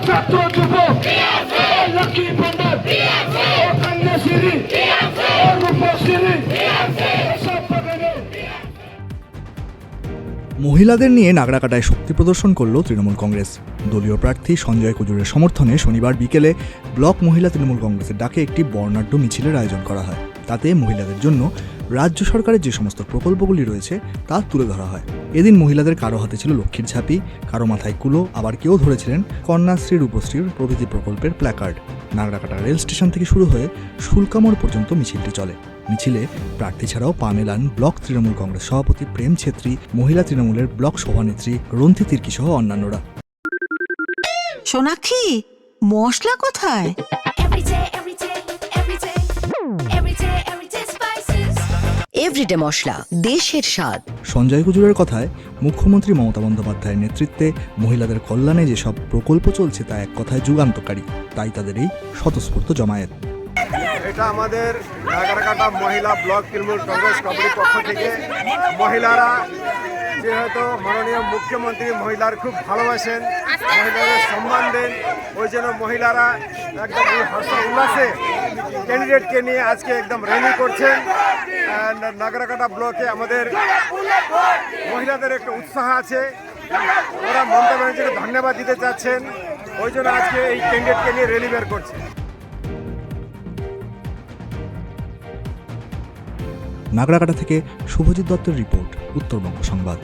ছাত্র যুবক, লক্ষ্মী ভান্ডার, কন্যাশ্রী, রূপশ্রী, সব পাবে। মহিলাদের নিয়ে নাগরাকাটায় শক্তি প্রদর্শন করল তৃণমূল কংগ্রেস। দলীয় প্রার্থী সঞ্জয় কুজুরের সমর্থনে শনিবার বিকেলে ব্লক মহিলা তৃণমূল কংগ্রেসের ডাকে একটি বর্ণাঢ্য মিছিলের আয়োজন করা হয়। তাতে মহিলাদের জন্য রাজ্য সরকারের যে সমস্ত প্রকল্পগুলি রয়েছে তা তুলে ধরা হয়। এদিন মহিলাদের কারো হাতে ছিল লক্ষ্মীর ঝাঁপি, কারো মাথায় কুলো, আবার কেউ ধরেছিলেন কন্যাশ্রী, রূপশ্রীর প্রভৃতি প্রকল্পের প্ল্যাকার্ড। নাগরাকাটা রেল স্টেশন থেকে শুরু হয়ে শুল্কামোড় পর্যন্ত মিছিলটি চলে। মিছিলে প্রার্থী ছাড়াও পা মেলান ব্লক তৃণমূল কংগ্রেস সভাপতি প্রেম ছেত্রী, মহিলা তৃণমূলের ব্লক সভানেত্রী রন্থি তির্কি সহ অন্যান্যরা। সোনাক্ষী, মশলা কোথায়? এভরিডে মশলা, দেশের স্বাদ। সঞ্জয় কুজুরের কথায়, মুখ্যমন্ত্রী মমতা বন্দ্যোপাধ্যায়ের নেতৃত্বে মহিলাদের কল্যাণে যেসব প্রকল্প চলছে তা এক কথায় যুগান্তকারী। তাই তাদের এই স্বতঃস্ফূর্ত জমায়েত। এটা আমাদের নাগরাকাটা মহিলা ব্লক তৃণমূল কংগ্রেস কমিটির পক্ষ থেকে মহিলারা যেহেতু মাননীয় মুখ্যমন্ত্রী মহিলার খুব ভালোবাসেন, মহিলাদের সম্মান দেন, ওই জন্য মহিলারা একদম হর্ষ উল্লাসে ক্যান্ডিডেটকে নিয়ে আজকে একদম র্যালি করছেন। নাগরাকাটা ব্লকে আমাদের মহিলাদের একটা উৎসাহ আছে, ওরা মমতা ব্যানার্জিকে ধন্যবাদ দিতে চাচ্ছেন, ওই জন্য আজকে এই ক্যান্ডিডেটকে নিয়ে র্যালি বের করছে। নাগরাকাটা থেকে শুভজিৎ দত্তের রিপোর্ট, উত্তরবঙ্গ সংবাদ।